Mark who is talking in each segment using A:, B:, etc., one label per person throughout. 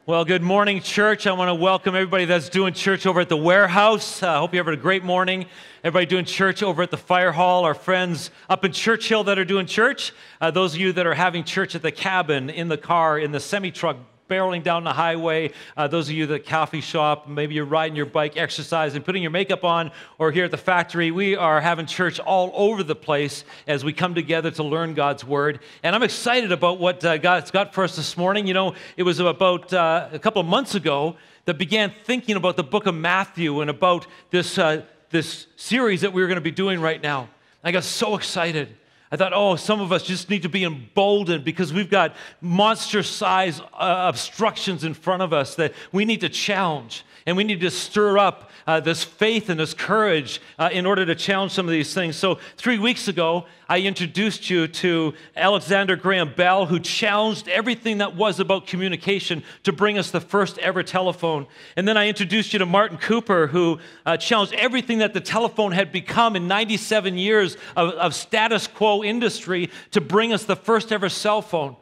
A: Well, good morning, church. I want to welcome everybody that's doing church over at the warehouse. I hope you're having a great morning. Everybody doing church over at the fire hall, our friends up in Churchill that are doing church. Those of you that are having church at the cabin, in the car, in the semi-truck, barreling down the highway. Those of you that coffee shop, maybe you're riding your bike, exercising, putting your makeup on, or here at the factory, we are having church all over the place as we come together to learn God's Word. And I'm excited about what God's got for us this morning. You know, it was about a couple of months ago that began thinking about the book of Matthew and about this series that we were going to be doing right now. I got so excited. I thought, some of us just need to be emboldened because we've got monster-sized obstructions in front of us that we need to challenge. And we need to stir up this faith and this courage in order to challenge some of these things. So 3 weeks ago, I introduced you to Alexander Graham Bell, who challenged everything that was about communication to bring us the first ever telephone. And then I introduced you to Martin Cooper, who challenged everything that the telephone had become in 97 years of status quo industry to bring us the first ever cell phone.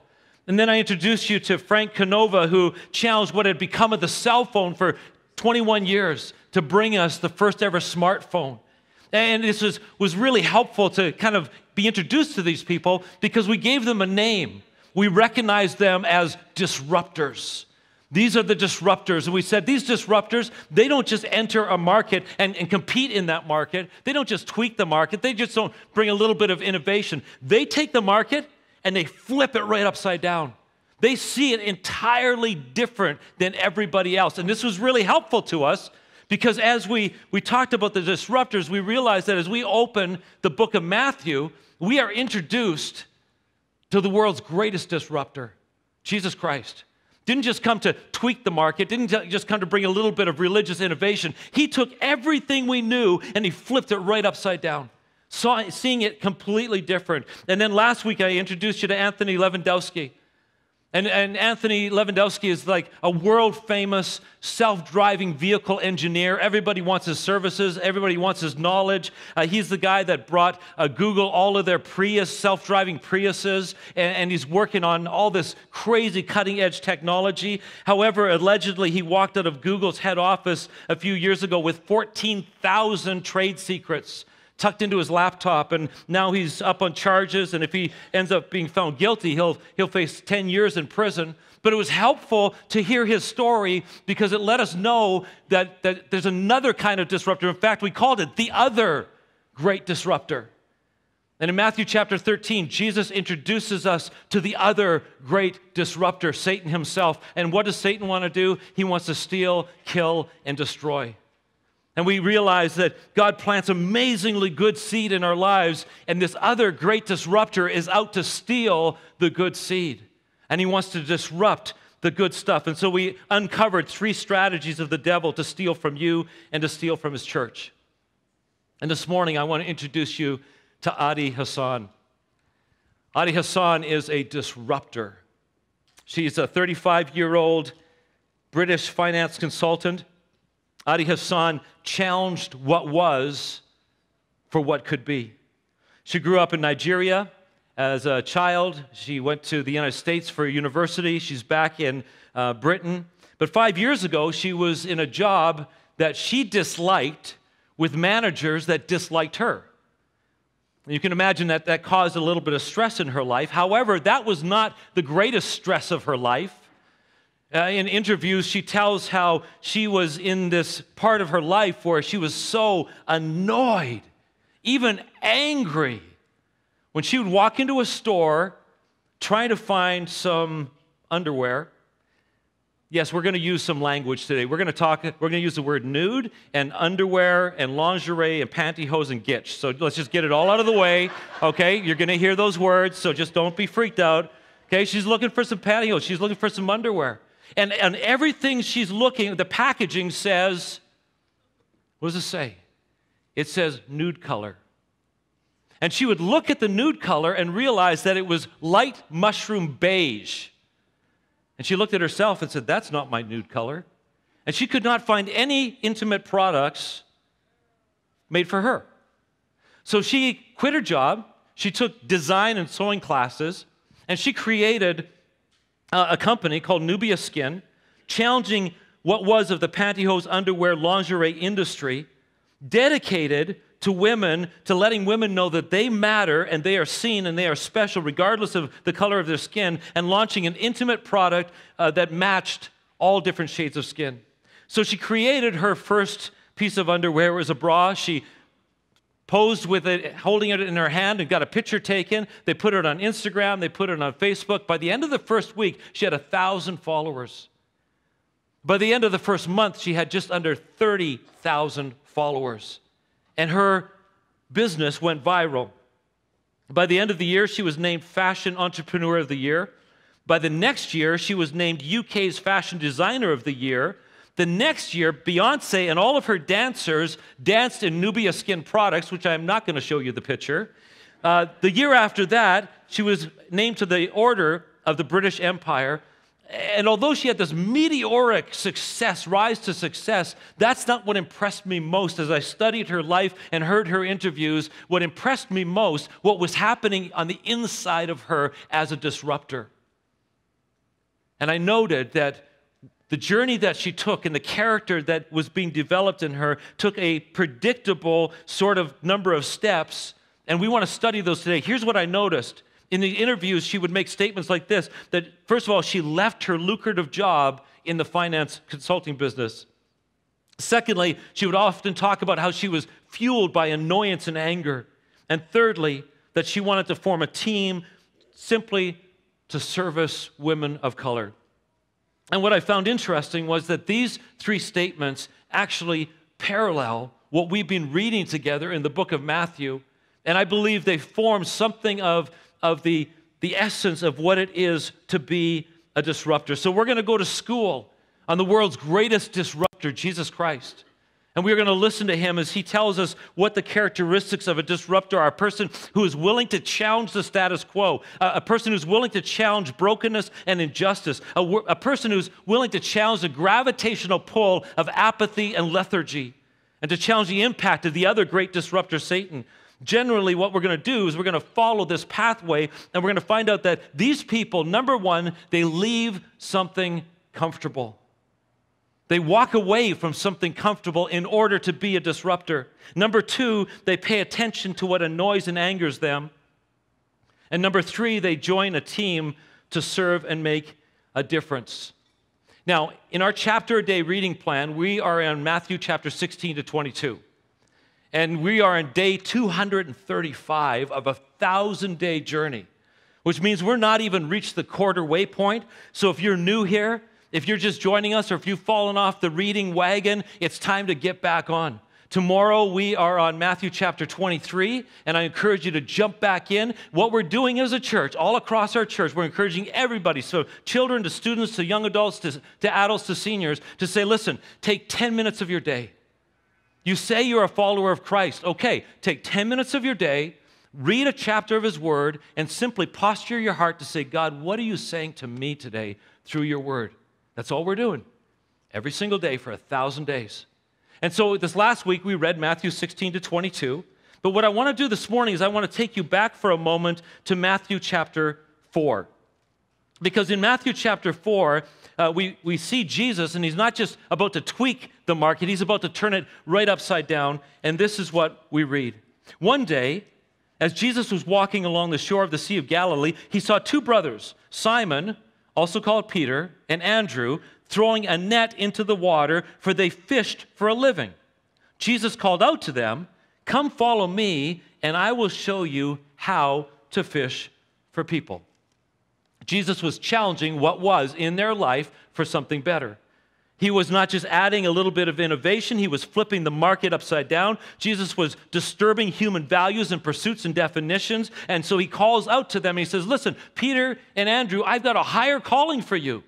A: And then I introduced you to Frank Canova, who challenged what had become of the cell phone for 21 years to bring us the first ever smartphone. And this was really helpful to kind of be introduced to these people because we gave them a name. We recognized them as disruptors. These are the disruptors. And we said these disruptors, they don't just enter a market and compete in that market. They don't just tweak the market. They just don't bring a little bit of innovation. They take the market and they flip it right upside down. They see it entirely different than everybody else. And this was really helpful to us because as we talked about the disruptors, we realized that as we open the book of Matthew, we are introduced to the world's greatest disruptor, Jesus Christ. Didn't just come to tweak the market, didn't just come to bring a little bit of religious innovation. He took everything we knew and he flipped it right upside down, seeing it completely different. And then last week I introduced you to Anthony Lewandowski. And Anthony Lewandowski is like a world-famous self-driving vehicle engineer. Everybody wants his services. Everybody wants his knowledge. He's the guy that brought Google all of their self-driving Priuses, and he's working on all this crazy cutting-edge technology. However, allegedly, he walked out of Google's head office a few years ago with 14,000 trade secrets tucked into his laptop, and now he's up on charges, and if he ends up being found guilty, he'll face 10 years in prison. But it was helpful to hear his story because it let us know that there's another kind of disruptor. In fact, we called it the other great disruptor. And in Matthew chapter 13, Jesus introduces us to the other great disruptor, Satan himself. And what does Satan want to do? He wants to steal, kill, and destroy. And we realize that God plants amazingly good seed in our lives, and this other great disruptor is out to steal the good seed. And he wants to disrupt the good stuff. And so we uncovered 3 strategies of the devil to steal from you and to steal from his church. And this morning, I want to introduce you to Adi Hassan. Adi Hassan is a disruptor. She's a 35-year-old British finance consultant. Adi Hassan challenged what was for what could be. She grew up in Nigeria as a child. She went to the United States for university. She's back in Britain. But 5 years ago, she was in a job that she disliked with managers that disliked her. You can imagine that caused a little bit of stress in her life. However, that was not the greatest stress of her life. In interviews, she tells how she was in this part of her life where she was so annoyed, even angry, when she would walk into a store trying to find some underwear. Yes, we're going to use some language today. We're going to use the word nude and underwear and lingerie and pantyhose and gitch. So let's just get it all out of the way, okay? You're going to hear those words, so just don't be freaked out. Okay, she's looking for some pantyhose. She's looking for some underwear. And everything she's looking, the packaging says, what does it say? It says nude color. And she would look at the nude color and realize that it was light mushroom beige. And she looked at herself and said, that's not my nude color. And she could not find any intimate products made for her. So she quit her job. She took design and sewing classes, and she created a company called Nubia Skin challenging what was of the pantyhose, underwear, lingerie industry, dedicated to women, to letting women know that they matter and they are seen and they are special regardless of the color of their skin, and launching an intimate product that matched all different shades of skin. So she created her first piece of underwear. It was a bra. She posed with it, holding it in her hand, and got a picture taken. They put it on Instagram. They put it on Facebook. By the end of the first week, she had 1,000 followers. By the end of the first month, she had just under 30,000 followers. And her business went viral. By the end of the year, she was named Fashion Entrepreneur of the Year. By the next year, she was named UK's Fashion Designer of the Year. The next year, Beyoncé and all of her dancers danced in Nubia Skin products, which I'm not going to show you the picture. The year after that, she was named to the Order of the British Empire. And although she had this meteoric success, rise to success, that's not what impressed me most as I studied her life and heard her interviews. What impressed me most, what was happening on the inside of her as a disruptor. And I noted that the journey that she took and the character that was being developed in her took a predictable sort of number of steps, and we want to study those today. Here's what I noticed. In the interviews, she would make statements like this, that first of all, she left her lucrative job in the finance consulting business. Secondly, she would often talk about how she was fueled by annoyance and anger. And thirdly, that she wanted to form a team simply to service women of color. And what I found interesting was that these three statements actually parallel what we've been reading together in the book of Matthew. And I believe they form something of the essence of what it is to be a disruptor. So we're going to go to school on the world's greatest disruptor, Jesus Christ. And we're going to listen to him as he tells us what the characteristics of a disruptor are. A person who is willing to challenge the status quo. A person who's willing to challenge brokenness and injustice. A person who's willing to challenge the gravitational pull of apathy and lethargy. And to challenge the impact of the other great disruptor, Satan. Generally, what we're going to do is we're going to follow this pathway, and we're going to find out that these people, number one, they leave something comfortable. They walk away from something comfortable in order to be a disruptor. Number two, they pay attention to what annoys and angers them. And number three, they join a team to serve and make a difference. Now, in our chapter-a-day reading plan, we are in Matthew chapter 16 to 22. And we are in day 235 of a 1,000-day journey, which means we're not even reached the quarter waypoint. So if you're new here, if you're just joining us, or if you've fallen off the reading wagon, it's time to get back on. Tomorrow we are on Matthew chapter 23, and I encourage you to jump back in. What we're doing as a church, all across our church, we're encouraging everybody, so children to students to young adults to adults to seniors, to say, listen, take 10 minutes of your day. You say you're a follower of Christ. Okay, take 10 minutes of your day, read a chapter of his word, and simply posture your heart to say, God, what are you saying to me today through your word? That's all we're doing every single day for 1,000 days. And so this last week, we read Matthew 16 to 22. But what I want to do this morning is I want to take you back for a moment to Matthew chapter 4. Because in Matthew chapter 4, we see Jesus, and he's not just about to tweak the market, he's about to turn it right upside down. And this is what we read. One day, as Jesus was walking along the shore of the Sea of Galilee, he saw two brothers, Simon, also called Peter, and Andrew, throwing a net into the water, for they fished for a living. Jesus called out to them, "Come follow me, and I will show you how to fish for people." Jesus was challenging what was in their life for something better. He was not just adding a little bit of innovation, he was flipping the market upside down. Jesus was disturbing human values and pursuits and definitions, and so he calls out to them and he says, listen, Peter and Andrew, I've got a higher calling for you,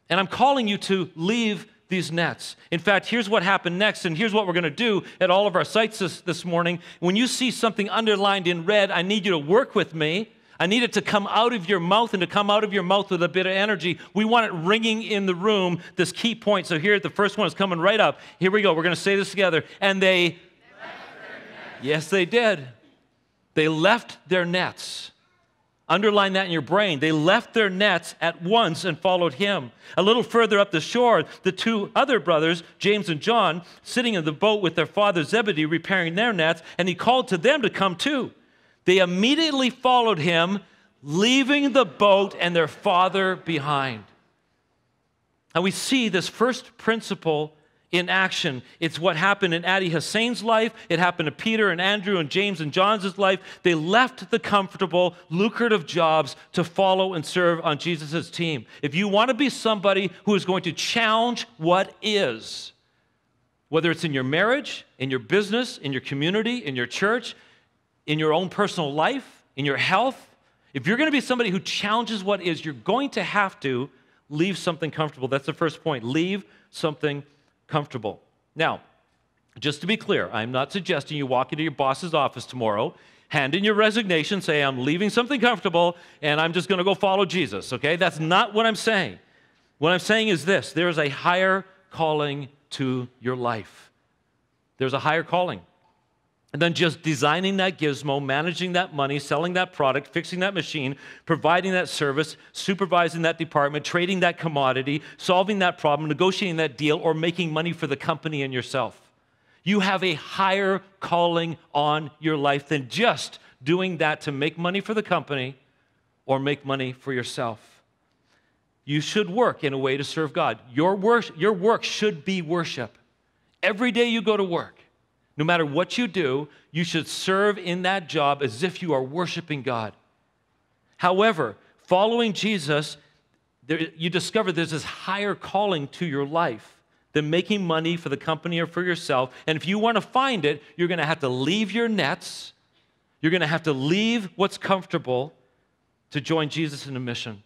A: and I'm calling you to leave these nets. In fact, here's what happened next, and here's what we're going to do at all of our sites this morning. When you see something underlined in red, I need you to work with me. I need it to come out of your mouth, and to come out of your mouth with a bit of energy. We want it ringing in the room, this key point. So here, the first one is coming right up. Here we go. We're going to say this together. And they left their nets. Yes, they did. They left their nets. Underline that in your brain. They left their nets at once and followed him. A little further up the shore, the two other brothers, James and John, sitting in the boat with their father Zebedee, repairing their nets, and he called to them to come too. They immediately followed him, leaving the boat and their father behind. And we see this first principle in action. It's what happened in Adi Hussein's life. It happened to Peter and Andrew and James and John's life. They left the comfortable, lucrative jobs to follow and serve on Jesus' team. If you want to be somebody who is going to challenge what is, whether it's in your marriage, in your business, in your community, in your church, in your own personal life, in your health, if you're going to be somebody who challenges what is, you're going to have to leave something comfortable. That's the first point. Leave something comfortable. Now, just to be clear, I'm not suggesting you walk into your boss's office tomorrow, hand in your resignation, say, I'm leaving something comfortable, and I'm just going to go follow Jesus, okay? That's not what I'm saying. What I'm saying is this: there is a higher calling to your life. There's a higher calling. And then just designing that gizmo, managing that money, selling that product, fixing that machine, providing that service, supervising that department, trading that commodity, solving that problem, negotiating that deal, or making money for the company and yourself. You have a higher calling on your life than just doing that to make money for the company or make money for yourself. You should work in a way to serve God. Your work should be worship. Every day you go to work, no matter what you do, you should serve in that job as if you are worshiping God. However, following Jesus, you discover there's this higher calling to your life than making money for the company or for yourself. And if you want to find it, you're going to have to leave your nets. You're going to have to leave what's comfortable to join Jesus in a mission.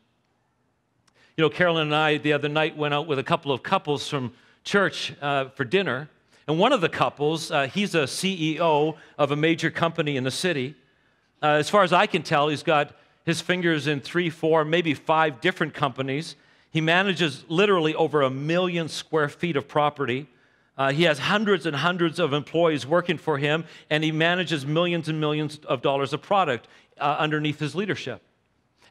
A: You know, Carolyn and I, the other night, went out with a couple of couples from church for dinner. And one of the couples, he's a CEO of a major company in the city. As far as I can tell, he's got his fingers in 3, 4, maybe 5 different companies. He manages literally over 1 million square feet of property. He has hundreds and hundreds of employees working for him, and he manages millions and millions of dollars of product underneath his leadership.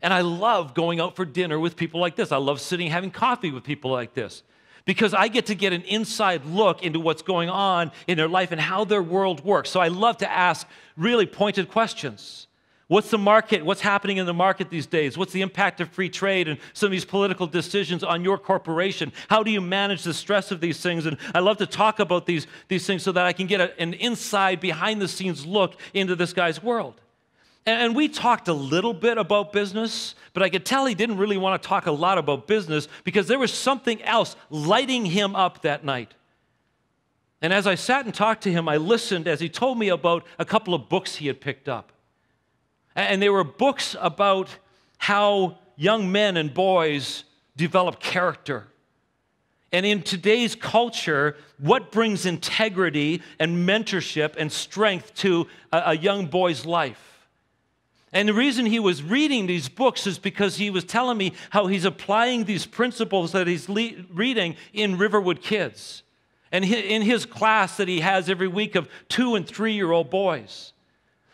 A: And I love going out for dinner with people like this. I love sitting having coffee with people like this, because I get to get an inside look into what's going on in their life and how their world works. So I love to ask really pointed questions. What's the market? What's happening in the market these days? What's the impact of free trade and some of these political decisions on your corporation? How do you manage the stress of these things? And I love to talk about these things so that I can get an inside, behind-the-scenes look into this guy's world. And we talked a little bit about business, but I could tell he didn't really want to talk a lot about business because there was something else lighting him up that night. And as I sat and talked to him, I listened as he told me about a couple of books he had picked up. And they were books about how young men and boys develop character. And in today's culture, what brings integrity and mentorship and strength to a young boy's life? And the reason he was reading these books is because he was telling me how he's applying these principles that he's reading in Riverwood Kids. And in his class that he has every week of 2- and 3-year-old boys.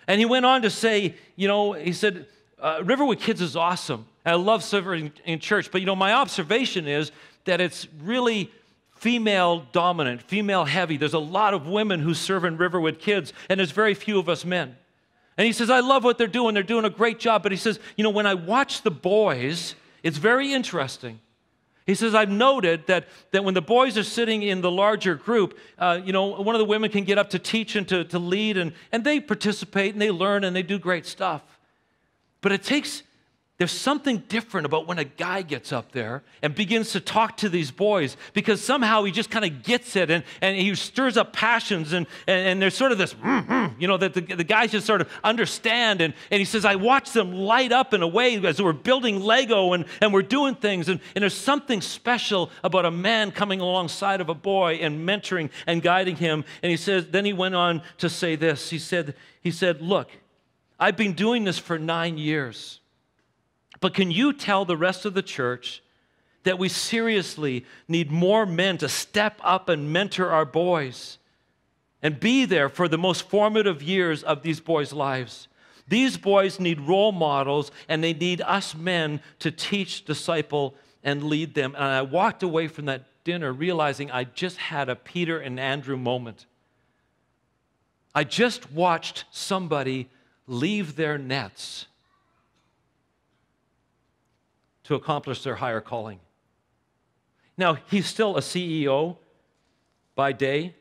A: And he went on to say, you know, he said, Riverwood Kids is awesome. I love serving in church, but you know, my observation is that it's really female dominant, female heavy. There's a lot of women who serve in Riverwood Kids, and there's very few of us men. And he says, I love what they're doing. They're doing a great job. But he says, you know, when I watch the boys, it's very interesting. He says, I've noted that when the boys are sitting in the larger group, you know, one of the women can get up to teach and to lead, and they participate, and they learn, and they do great stuff. But there's something different about when a guy gets up there and begins to talk to these boys, because somehow he just kind of gets it, and he stirs up passions, and there's sort of this, you know, that the guys just sort of understand, and he says, I watch them light up in a way as we're building Lego, and we're doing things, and there's something special about a man coming alongside of a boy and mentoring and guiding him. And he says, then he went on to say this, he said, look, I've been doing this for 9 years. But can you tell the rest of the church that we seriously need more men to step up and mentor our boys and be there for the most formative years of these boys' lives? These boys need role models, and they need us men to teach, disciple, and lead them. And I walked away from that dinner realizing I just had a Peter and Andrew moment. I just watched somebody leave their nets to accomplish their higher calling. Now, he's still a CEO by day.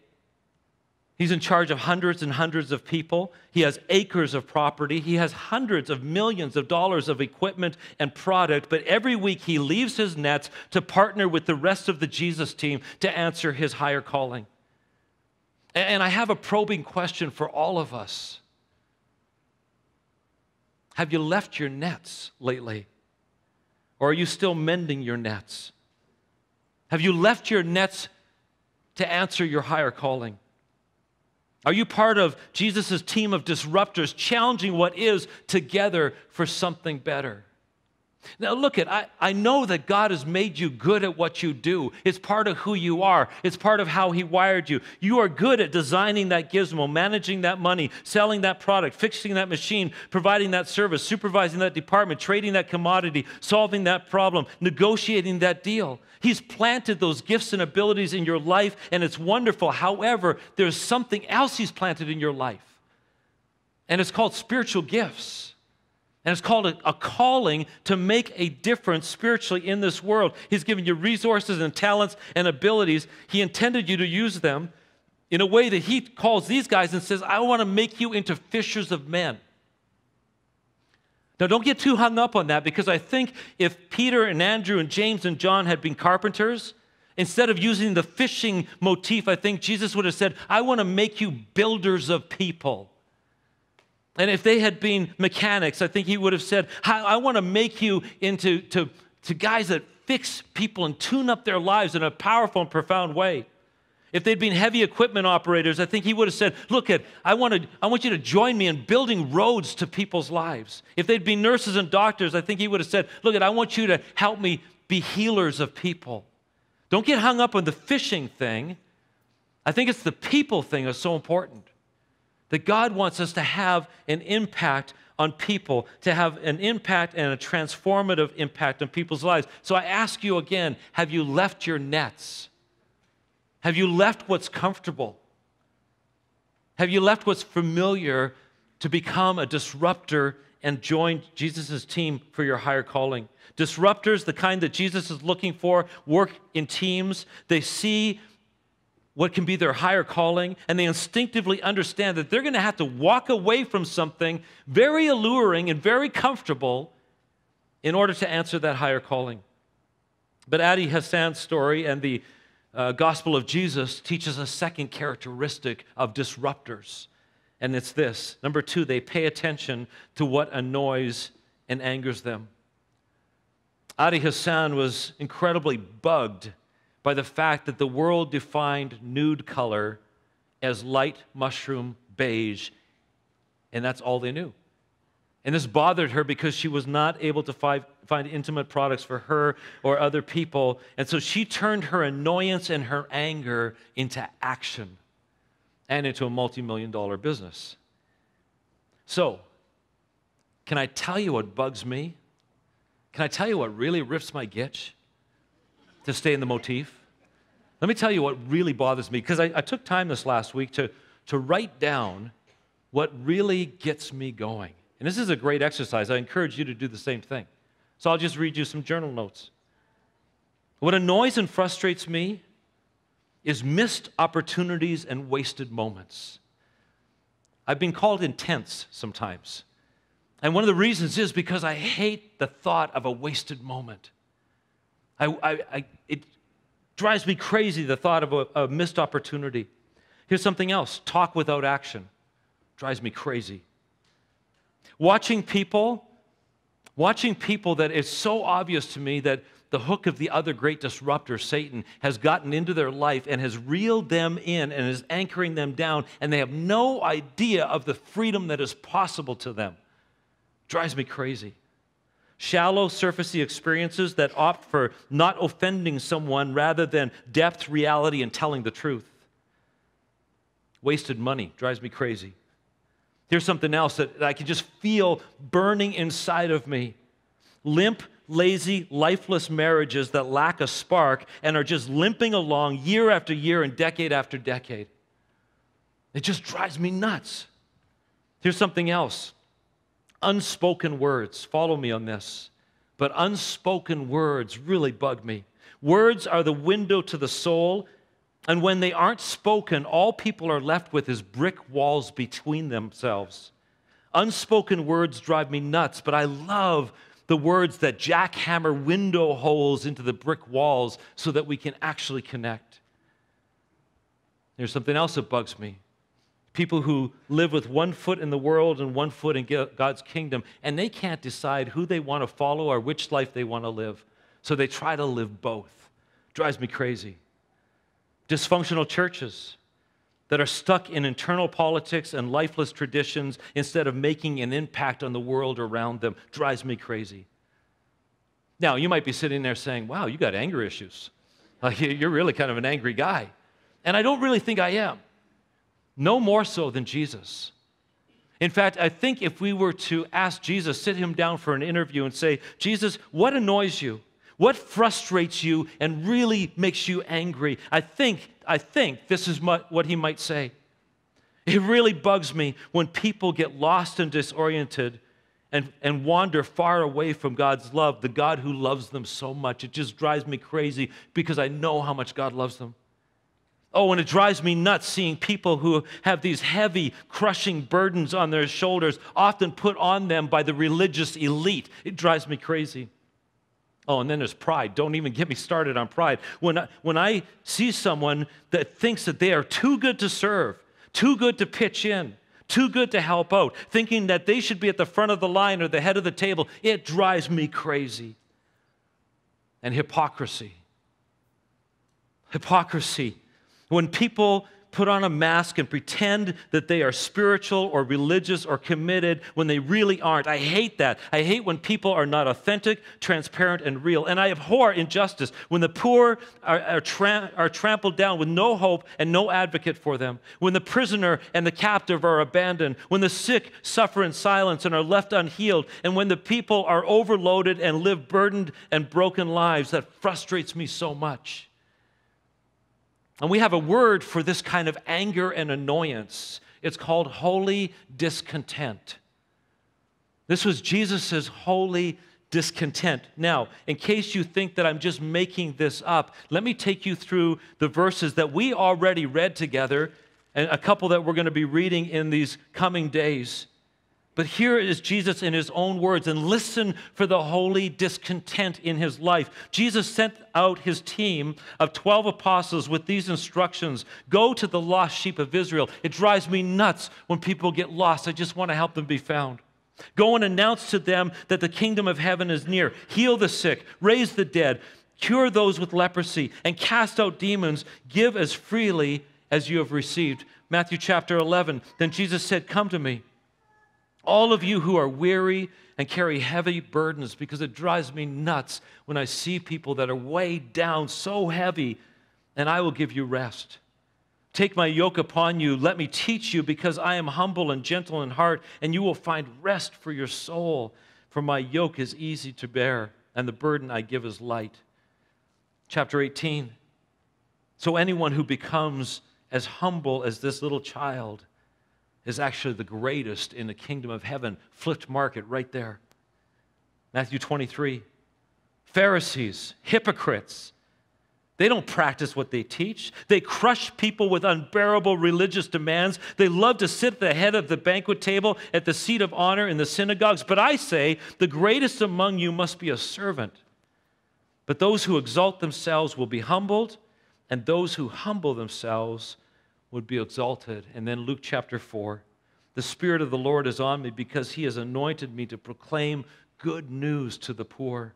A: He's in charge of hundreds and hundreds of people. He has acres of property. He has hundreds of millions of dollars of equipment and product. But every week he leaves his nets to partner with the rest of the Jesus team to answer his higher calling. And I have a probing question for all of us. Have you left your nets lately? Or are you still mending your nets? Have you left your nets to answer your higher calling? Are you part of Jesus' team of disruptors, challenging what is together for something better? Now look, I know that God has made you good at what you do. It's part of who you are. It's part of how He wired you. You are good at designing that gizmo, managing that money, selling that product, fixing that machine, providing that service, supervising that department, trading that commodity, solving that problem, negotiating that deal. He's planted those gifts and abilities in your life, and it's wonderful. However, there's something else He's planted in your life, and it's called spiritual gifts. And it's called a calling to make a difference spiritually in this world. He's given you resources and talents and abilities. He intended you to use them in a way that He calls these guys and says, I want to make you into fishers of men. Now, don't get too hung up on that, because I think if Peter and Andrew and James and John had been carpenters, instead of using the fishing motif, I think Jesus would have said, I want to make you builders of people. And if they had been mechanics, I think He would have said, I want to make you into guys that fix people and tune up their lives in a powerful and profound way. If they'd been heavy equipment operators, I think He would have said, look, I want you to join me in building roads to people's lives. If they'd been nurses and doctors, I think He would have said, look, I want you to help me be healers of people. Don't get hung up on the fishing thing. I think it's the people thing that's so important. That God wants us to have an impact on people, to have an impact and a transformative impact on people's lives. So I ask you again, have you left your nets? Have you left what's comfortable? Have you left what's familiar to become a disruptor and join Jesus' team for your higher calling? Disruptors, the kind that Jesus is looking for, work in teams. They see what can be their higher calling, and they instinctively understand that they're going to have to walk away from something very alluring and very comfortable in order to answer that higher calling. But Adi Hassan's story and the Gospel of Jesus teaches a second characteristic of disruptors, and it's this. Number 2, they pay attention to what annoys and angers them. Adi Hassan was incredibly bugged by the fact that the world defined nude color as light mushroom beige, and that's all they knew. And this bothered her because she was not able to find intimate products for her or other people, and so she turned her annoyance and her anger into action and into a multi-million-dollar business. So, can I tell you what bugs me? Can I tell you what really rips my gitch? To stay in the motif. Let me tell you what really bothers me, because I took time this last week to write down what really gets me going. And this is a great exercise. I encourage you to do the same thing. So I'll just read you some journal notes. What annoys and frustrates me is missed opportunities and wasted moments. I've been called intense sometimes. And one of the reasons is because I hate the thought of a wasted moment. It drives me crazy, the thought of a missed opportunity. Here's something else. Talk without action drives me crazy. Watching people that it's so obvious to me that the hook of the other great disruptor, Satan, has gotten into their life and has reeled them in and is anchoring them down, and they have no idea of the freedom that is possible to them. Drives me crazy. Shallow, surfacey experiences that opt for not offending someone rather than depth, reality, and telling the truth. Wasted money drives me crazy. Here's something else that I can just feel burning inside of me. Limp, lazy, lifeless marriages that lack a spark and are just limping along year after year and decade after decade. It just drives me nuts. Here's something else. Unspoken words. Follow me on this. But unspoken words really bug me. Words are the window to the soul, and when they aren't spoken, all people are left with is brick walls between themselves. Unspoken words drive me nuts, but I love the words that jackhammer window holes into the brick walls so that we can actually connect. There's something else that bugs me. People who live with one foot in the world and one foot in God's kingdom, and they can't decide who they want to follow or which life they want to live. So they try to live both. Drives me crazy. Dysfunctional churches that are stuck in internal politics and lifeless traditions instead of making an impact on the world around them. Drives me crazy. Now, you might be sitting there saying, wow, you got anger issues. Like, you're really kind of an angry guy. And I don't really think I am. No more so than Jesus. In fact, I think if we were to ask Jesus, sit him down for an interview and say, Jesus, what annoys you? What frustrates you and really makes you angry? I think this is what he might say. It really bugs me when people get lost and disoriented and wander far away from God's love, the God who loves them so much. It just drives me crazy because I know how much God loves them. Oh, and it drives me nuts seeing people who have these heavy, crushing burdens on their shoulders, often put on them by the religious elite. It drives me crazy. Oh, and then there's pride. Don't even get me started on pride. When I see someone that thinks that they are too good to serve, too good to pitch in, too good to help out, thinking that they should be at the front of the line or the head of the table, it drives me crazy. And hypocrisy. Hypocrisy. When people put on a mask and pretend that they are spiritual or religious or committed when they really aren't. I hate that. I hate when people are not authentic, transparent, and real. And I abhor injustice when the poor are trampled down with no hope and no advocate for them. When the prisoner and the captive are abandoned. When the sick suffer in silence and are left unhealed. And when the people are overloaded and live burdened and broken lives. That frustrates me so much. And we have a word for this kind of anger and annoyance. It's called holy discontent. This was Jesus' holy discontent. Now, in case you think that I'm just making this up, let me take you through the verses that we already read together and a couple that we're going to be reading in these coming days. But here is Jesus in his own words, and listen for the holy discontent in his life. Jesus sent out his team of 12 apostles with these instructions. Go to the lost sheep of Israel. It drives me nuts when people get lost. I just want to help them be found. Go and announce to them that the kingdom of heaven is near. Heal the sick, raise the dead, cure those with leprosy, and cast out demons. Give as freely as you have received. Matthew chapter 11. Then Jesus said, come to me, all of you who are weary and carry heavy burdens, because it drives me nuts when I see people that are weighed down so heavy, and I will give you rest. Take my yoke upon you. Let me teach you, because I am humble and gentle in heart, and you will find rest for your soul. For my yoke is easy to bear, and the burden I give is light. Chapter 18. So anyone who becomes as humble as this little child is actually the greatest in the kingdom of heaven. Flipped market right there. Matthew 23. Pharisees, hypocrites. They don't practice what they teach. They crush people with unbearable religious demands. They love to sit at the head of the banquet table at the seat of honor in the synagogues. But I say, the greatest among you must be a servant. But those who exalt themselves will be humbled, and those who humble themselves would be exalted. And then Luke chapter 4, the Spirit of the Lord is on me because he has anointed me to proclaim good news to the poor.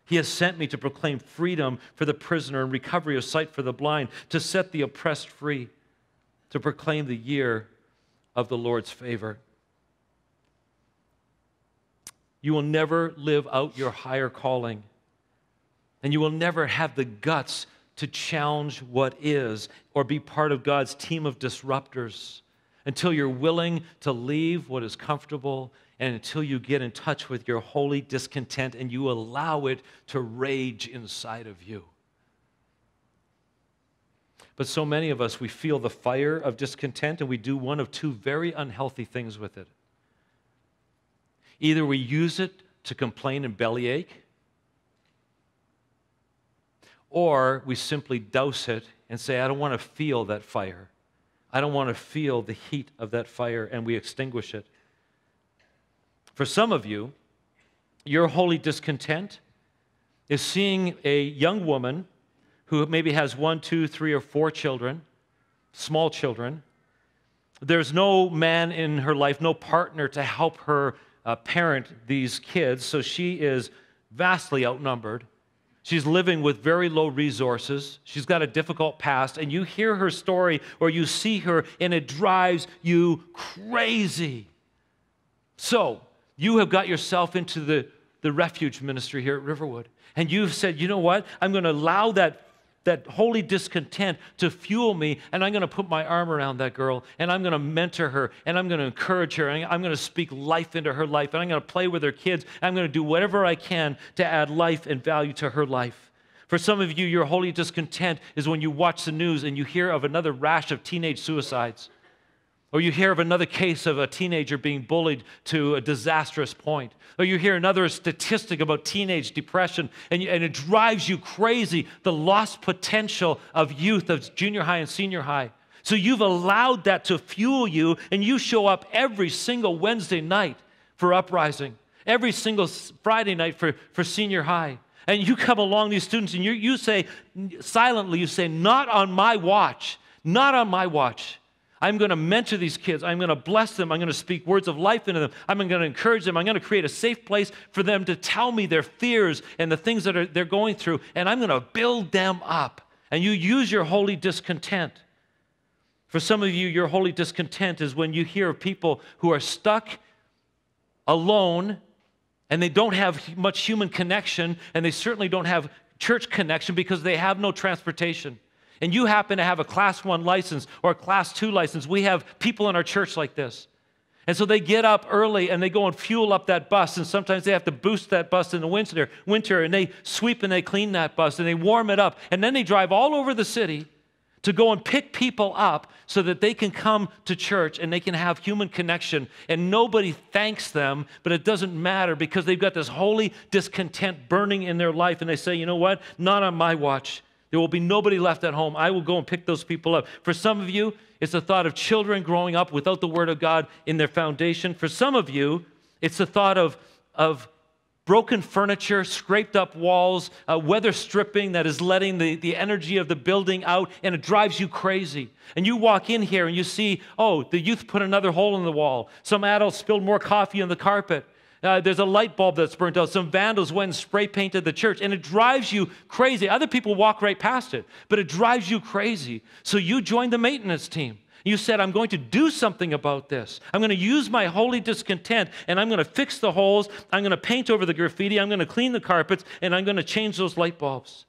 A: He has sent me to proclaim freedom for the prisoner and recovery of sight for the blind, to set the oppressed free, to proclaim the year of the Lord's favor. You will never live out your higher calling, and you will never have the guts to challenge what is or be part of God's team of disruptors until you're willing to leave what is comfortable and until you get in touch with your holy discontent and you allow it to rage inside of you. But so many of us, we feel the fire of discontent and we do one of two very unhealthy things with it. Either we use it to complain and bellyache, or we simply douse it and say, I don't want to feel that fire. I don't want to feel the heat of that fire, and we extinguish it. For some of you, your holy discontent is seeing a young woman who maybe has 1, 2, 3, or 4 children, small children. There's no man in her life, no partner to help her parent these kids, so she is vastly outnumbered. She's living with very low resources. She's got a difficult past, and you hear her story or you see her, and it drives you crazy. So, you have got yourself into the refuge ministry here at Riverwood, and you've said, you know what? I'm going to allow that holy discontent to fuel me, and I'm going to put my arm around that girl, and I'm going to mentor her, and I'm going to encourage her, and I'm going to speak life into her life, and I'm going to play with her kids. I'm going to do whatever I can to add life and value to her life. For some of you, your holy discontent is when you watch the news and you hear of another rash of teenage suicides, or you hear of another case of a teenager being bullied to a disastrous point, or you hear another statistic about teenage depression, and it drives you crazy, the lost potential of youth, of junior high and senior high. So you've allowed that to fuel you, and you show up every single Wednesday night for Uprising, every single Friday night for senior high. And you come along these students, and you say, silently, you say, not on my watch, not on my watch. I'm going to mentor these kids. I'm going to bless them. I'm going to speak words of life into them. I'm going to encourage them. I'm going to create a safe place for them to tell me their fears and the things that they're going through, and I'm going to build them up. And you use your holy discontent. For some of you, your holy discontent is when you hear of people who are stuck alone, and they don't have much human connection, and they certainly don't have church connection because they have no transportation. And you happen to have a Class 1 license or a Class 2 license. We have people in our church like this. And so they get up early and they go and fuel up that bus, and sometimes they have to boost that bus in the winter, and they sweep and they clean that bus and they warm it up. And then they drive all over the city to go and pick people up so that they can come to church and they can have human connection. And nobody thanks them, but it doesn't matter because they've got this holy discontent burning in their life. And they say, you know what? Not on my watch. There will be nobody left at home. I will go and pick those people up. For some of you, it's the thought of children growing up without the Word of God in their foundation. For some of you, it's the thought of broken furniture, scraped up walls, weather stripping that is letting the energy of the building out, and it drives you crazy. And you walk in here and you see, oh, the youth put another hole in the wall. Some adults spilled more coffee on the carpet. There's a light bulb that's burnt out. Some vandals went and spray painted the church, and it drives you crazy. Other people walk right past it, but it drives you crazy. So you joined the maintenance team. You said, I'm going to do something about this. I'm going to use my holy discontent, and I'm going to fix the holes. I'm going to paint over the graffiti. I'm going to clean the carpets, and I'm going to change those light bulbs.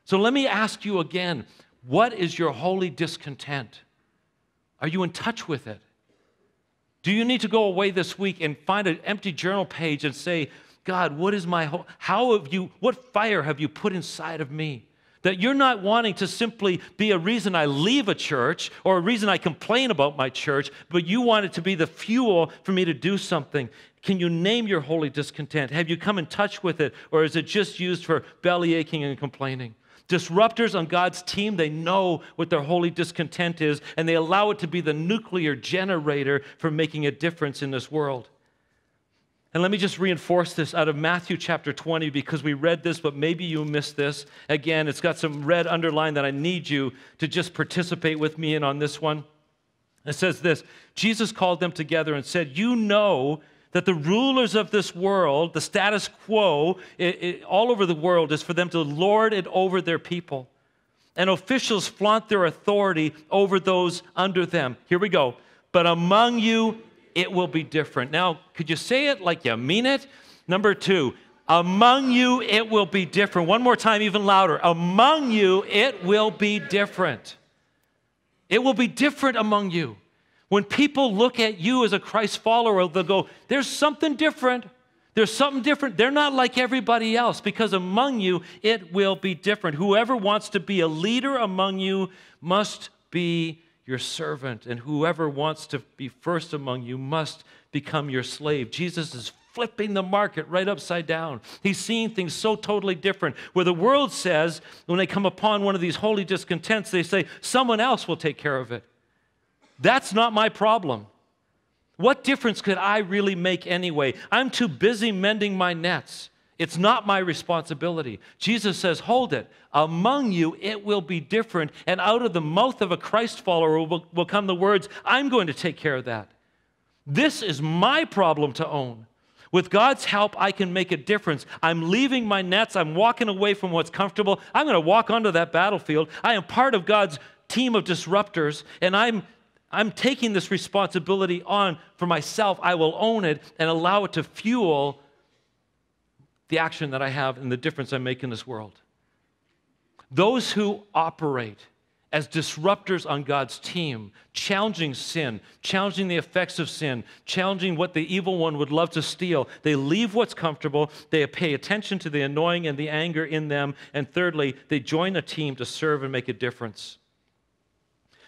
A: So let me ask you again, what is your holy discontent? Are you in touch with it? Do you need to go away this week and find an empty journal page and say, God, what is what fire have you put inside of me? That you're not wanting to simply be a reason I leave a church or a reason I complain about my church, but you want it to be the fuel for me to do something. Can you name your holy discontent? Have you come in touch with it, or is it just used for belly aching and complaining? Disruptors on God's team, they know what their holy discontent is, and they allow it to be the nuclear generator for making a difference in this world. And let me just reinforce this out of Matthew chapter 20, because we read this, but maybe you missed this. Again, it's got some red underline that I need you to just participate with me in on this one. It says this, Jesus called them together and said, you know that the rulers of this world, the status quo all over the world, is for them to lord it over their people. And officials flaunt their authority over those under them. Here we go. But among you, it will be different. Now, could you say it like you mean it? Number 2, among you, it will be different. One more time, even louder. Among you, it will be different. It will be different among you. When people look at you as a Christ follower, they'll go, there's something different. There's something different. They're not like everybody else, because among you, it will be different. Whoever wants to be a leader among you must be your servant, and whoever wants to be first among you must become your slave. Jesus is flipping the market right upside down. He's seeing things so totally different. Where the world says, when they come upon one of these holy discontents, they say, someone else will take care of it. That's not my problem. What difference could I really make anyway? I'm too busy mending my nets. It's not my responsibility. Jesus says, hold it. Among you, it will be different. And out of the mouth of a Christ follower will come the words, I'm going to take care of that. This is my problem to own. With God's help, I can make a difference. I'm leaving my nets. I'm walking away from what's comfortable. I'm going to walk onto that battlefield. I am part of God's team of disruptors, and I'm taking this responsibility on for myself. I will own it and allow it to fuel the action that I have and the difference I make in this world. Those who operate as disruptors on God's team, challenging sin, challenging the effects of sin, challenging what the evil one would love to steal. They leave what's comfortable, they pay attention to the annoying and the anger in them, and thirdly, they join a team to serve and make a difference.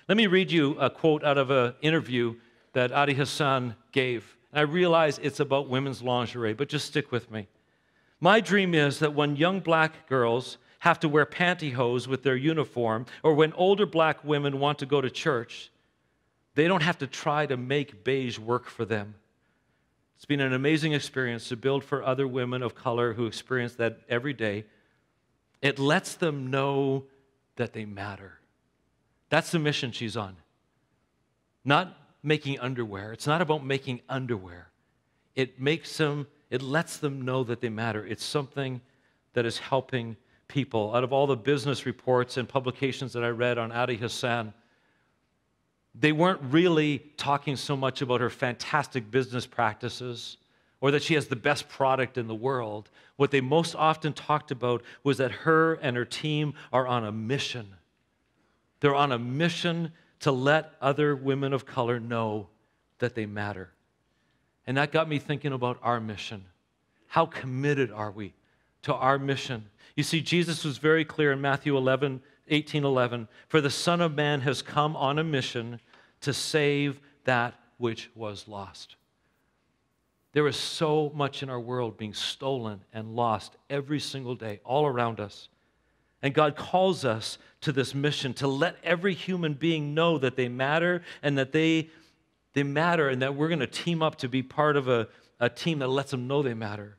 A: Let me read you a quote out of an interview that Adi Hassan gave. I realize it's about women's lingerie, but just stick with me. My dream is that when young black girls have to wear pantyhose with their uniform, or when older black women want to go to church, they don't have to try to make beige work for them. It's been an amazing experience to build for other women of color who experience that every day. It lets them know that they matter. That's the mission she's on. Not making underwear. It's not about making underwear. It lets them know that they matter. It's something that is helping people. Out of all the business reports and publications that I read on Adi Hassan, they weren't really talking so much about her fantastic business practices or that she has the best product in the world. What they most often talked about was that her and her team are on a mission. They're on a mission to let other women of color know that they matter. And that got me thinking about our mission. How committed are we to our mission? You see, Jesus was very clear in Matthew 18:11, for the Son of Man has come on a mission to save that which was lost. There is so much in our world being stolen and lost every single day, all around us. And God calls us to this mission to let every human being know that they matter and that they matter, and that we're going to team up to be part of a team that lets them know they matter.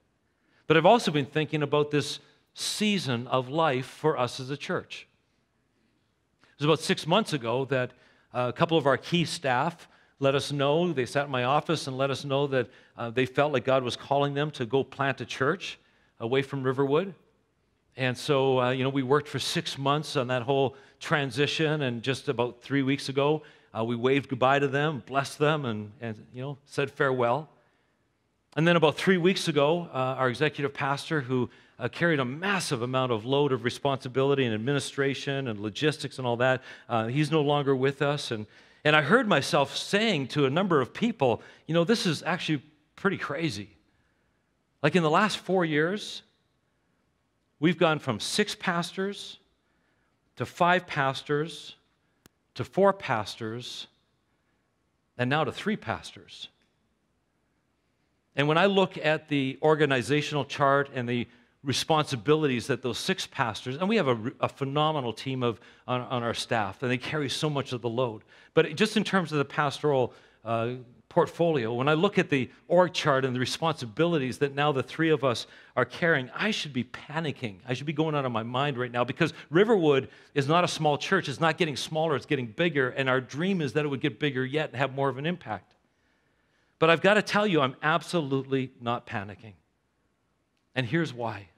A: But I've also been thinking about this season of life for us as a church. It was about 6 months ago that a couple of our key staff let us know, they sat in my office and let us know that they felt like God was calling them to go plant a church away from Riverwood. And so, we worked for 6 months on that whole transition, and just about 3 weeks ago, we waved goodbye to them, blessed them, and said farewell. And then about 3 weeks ago, our executive pastor, who carried a massive amount of load of responsibility and administration and logistics and all that, he's no longer with us. And I heard myself saying to a number of people, this is actually pretty crazy. Like in the last 4 years, we've gone from 6 pastors to 5 pastors to 4 pastors and now to 3 pastors. And when I look at the organizational chart and the responsibilities that those 6 pastors, and we have a phenomenal team on our staff, and they carry so much of the load. But just in terms of the pastoral portfolio, when I look at the org chart and the responsibilities that now the 3 of us are carrying, I should be panicking. I should be going out of my mind right now, because Riverwood is not a small church. It's not getting smaller. It's getting bigger, and our dream is that it would get bigger yet and have more of an impact. But I've got to tell you, I'm absolutely not panicking. And here's why.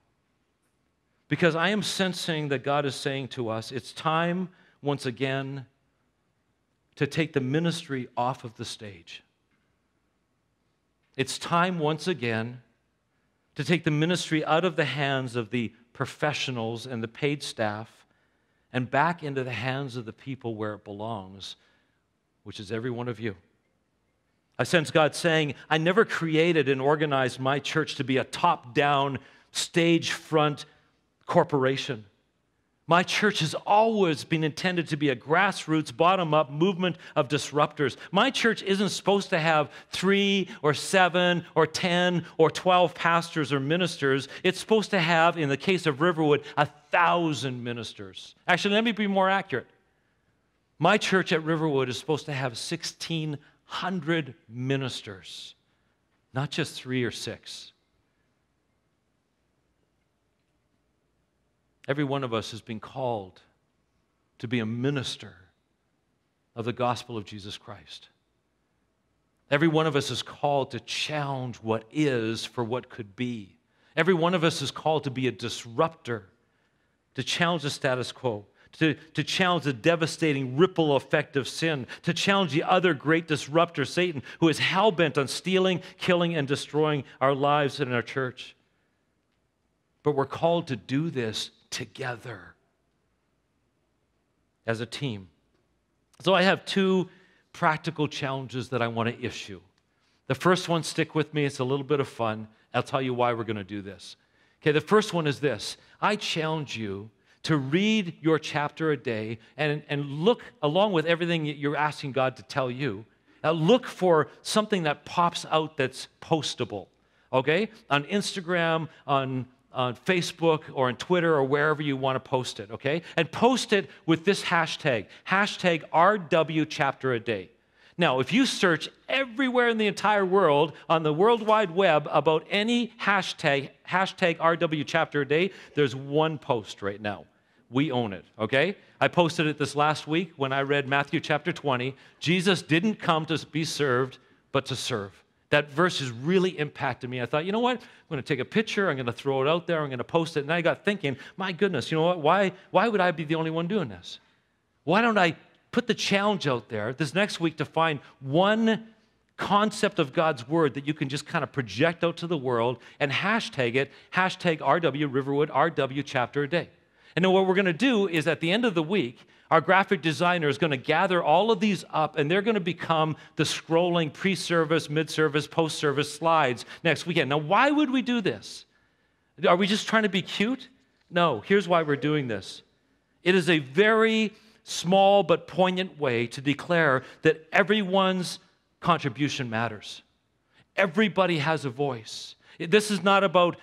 A: Because I am sensing that God is saying to us, it's time once again to take the ministry off of the stage. It's time once again to take the ministry out of the hands of the professionals and the paid staff and back into the hands of the people where it belongs, which is every one of you. I sense God saying, I never created and organized my church to be a top-down, stage-front corporation. My church has always been intended to be a grassroots, bottom-up movement of disruptors. My church isn't supposed to have 3 or 7 or 10 or 12 pastors or ministers. It's supposed to have, in the case of Riverwood, 1,000 ministers. Actually, let me be more accurate. My church at Riverwood is supposed to have 1,600 ministers, not just 3 or 6. Every one of us has been called to be a minister of the gospel of Jesus Christ. Every one of us is called to challenge what is for what could be. Every one of us is called to be a disruptor, to challenge the status quo, to challenge the devastating ripple effect of sin, to challenge the other great disruptor, Satan, who is hell-bent on stealing, killing, and destroying our lives and our church. But we're called to do this together as a team. So I have 2 practical challenges that I want to issue. The first one, stick with me, it's a little bit of fun. I'll tell you why we're going to do this. Okay, the first one is this. I challenge you to read your chapter a day and look, along with everything you're asking God to tell you, look for something that pops out that's postable, okay? On Instagram, on Facebook or on Twitter or wherever you want to post it, okay? And post it with this hashtag RW Chapter a Day. Now, if you search everywhere in the entire world on the World Wide Web about any hashtag RW Chapter a Day, there's one post right now. We own it, okay? I posted it this last week when I read Matthew chapter 20. Jesus didn't come to be served, but to serve. That verse has really impacted me. I thought, you know what? I'm going to take a picture. I'm going to throw it out there. I'm going to post it. And I got thinking, my goodness, you know what? Why would I be the only one doing this? Why don't I put the challenge out there this next week to find one concept of God's word that you can just kind of project out to the world and hashtag it, hashtag RW Riverwood, RW Chapter a Day. And then what we're going to do is at the end of the week, our graphic designer is going to gather all of these up, and they're going to become the scrolling pre-service, mid-service, post-service slides next weekend. Now, why would we do this? Are we just trying to be cute? No, here's why we're doing this. It is a very small but poignant way to declare that everyone's contribution matters. Everybody has a voice. This is not about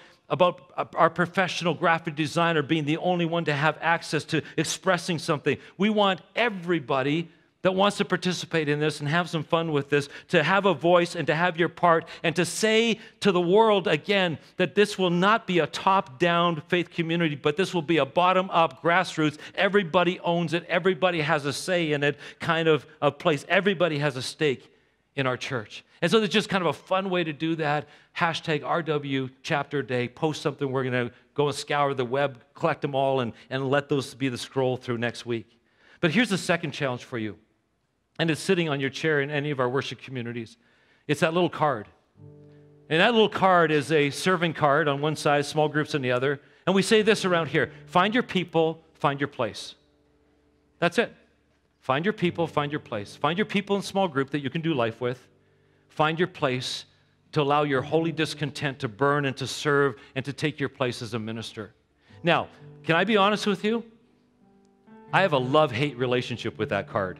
A: our professional graphic designer being the only one to have access to expressing something. We want everybody that wants to participate in this and have some fun with this to have a voice and to have your part and to say to the world again that this will not be a top-down faith community, but this will be a bottom-up grassroots. Everybody owns it. Everybody has a say in it kind of a place. Everybody has a stake in our church. And so it's just kind of a fun way to do that. Hashtag RW Chapter Day. Post something. We're going to go and scour the web, collect them all, and let those be the scroll through next week. But here's the second challenge for you. And it's sitting on your chair in any of our worship communities. It's that little card. And that little card is a serving card on one side, small groups on the other. And we say this around here: find your people, find your place. That's it. Find your people, find your place. Find your people in small group that you can do life with. Find your place to allow your holy discontent to burn and to serve and to take your place as a minister. Now, can I be honest with you? I have a love-hate relationship with that card.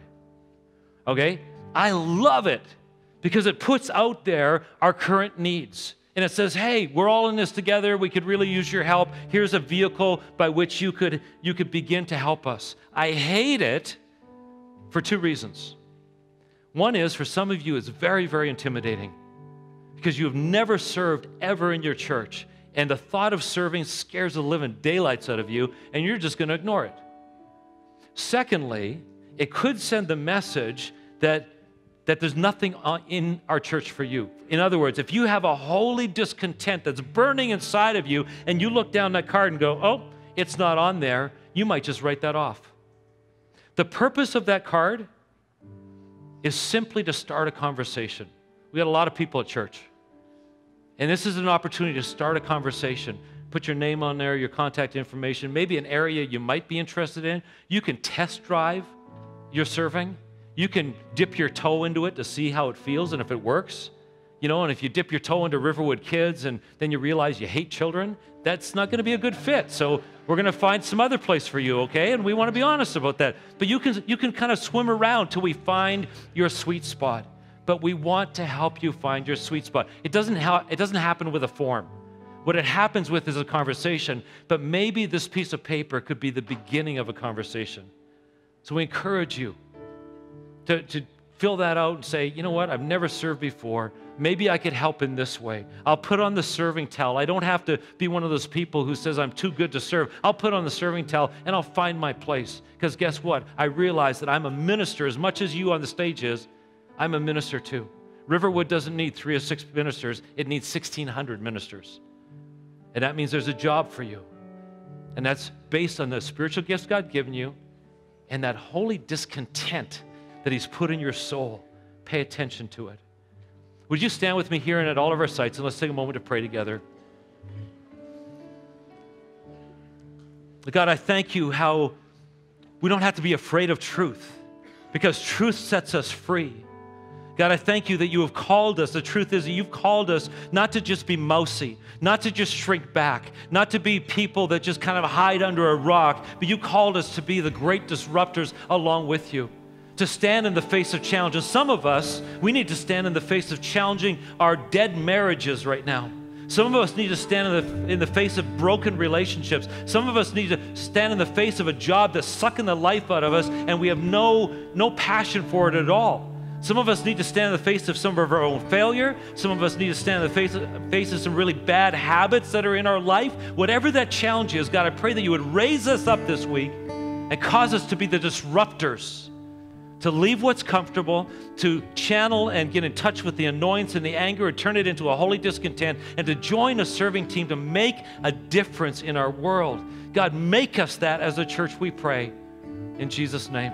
A: Okay? I love it because it puts out there our current needs. And it says, hey, we're all in this together. We could really use your help. Here's a vehicle by which you could begin to help us. I hate it for 2 reasons. One is, for some of you, it's very, very intimidating because you have never served ever in your church, and the thought of serving scares the living daylights out of you, and you're just going to ignore it. Secondly, it could send the message that there's nothing in our church for you. In other words, if you have a holy discontent that's burning inside of you, and you look down that card and go, oh, it's not on there, you might just write that off. The purpose of that card is simply to start a conversation. We got a lot of people at church. And this is an opportunity to start a conversation. Put your name on there, your contact information, maybe an area you might be interested in. You can test drive your serving. You can dip your toe into it to see how it feels and if it works. And if you dip your toe into Riverwood Kids and then you realize you hate children, that's not going to be a good fit. So we're going to find some other place for you, okay? And we want to be honest about that. But you can kind of swim around till we find your sweet spot. But we want to help you find your sweet spot. It doesn't happen with a form. What it happens with is a conversation, but maybe this piece of paper could be the beginning of a conversation. So we encourage you to fill that out and say, you know what, I've never served before. Maybe I could help in this way. I'll put on the serving towel. I don't have to be one of those people who says I'm too good to serve. I'll put on the serving towel and I'll find my place. Because guess what? I realize that I'm a minister as much as you on the stage is. I'm a minister too. Riverwood doesn't need 3 or 6 ministers. It needs 1,600 ministers. And that means there's a job for you. And that's based on the spiritual gifts God's given you and that holy discontent that He's put in your soul. Pay attention to it. Would you stand with me here and at all of our sites, and let's take a moment to pray together. God, I thank you how we don't have to be afraid of truth because truth sets us free. God, I thank you that you have called us. The truth is that you've called us not to just be mousy, not to just shrink back, not to be people that just kind of hide under a rock, but you called us to be the great disruptors along with you, to stand in the face of challenges. Some of us, we need to stand in the face of challenging our dead marriages right now. Some of us need to stand in the face of broken relationships. Some of us need to stand in the face of a job that's sucking the life out of us and we have no passion for it at all. Some of us need to stand in the face of some of our own failure. Some of us need to stand in the face of some really bad habits that are in our life. Whatever that challenge is, God, I pray that you would raise us up this week and cause us to be the disruptors, to leave what's comfortable, to channel and get in touch with the annoyance and the anger and turn it into a holy discontent, and to join a serving team to make a difference in our world. God, make us that as a church, we pray. In Jesus' name.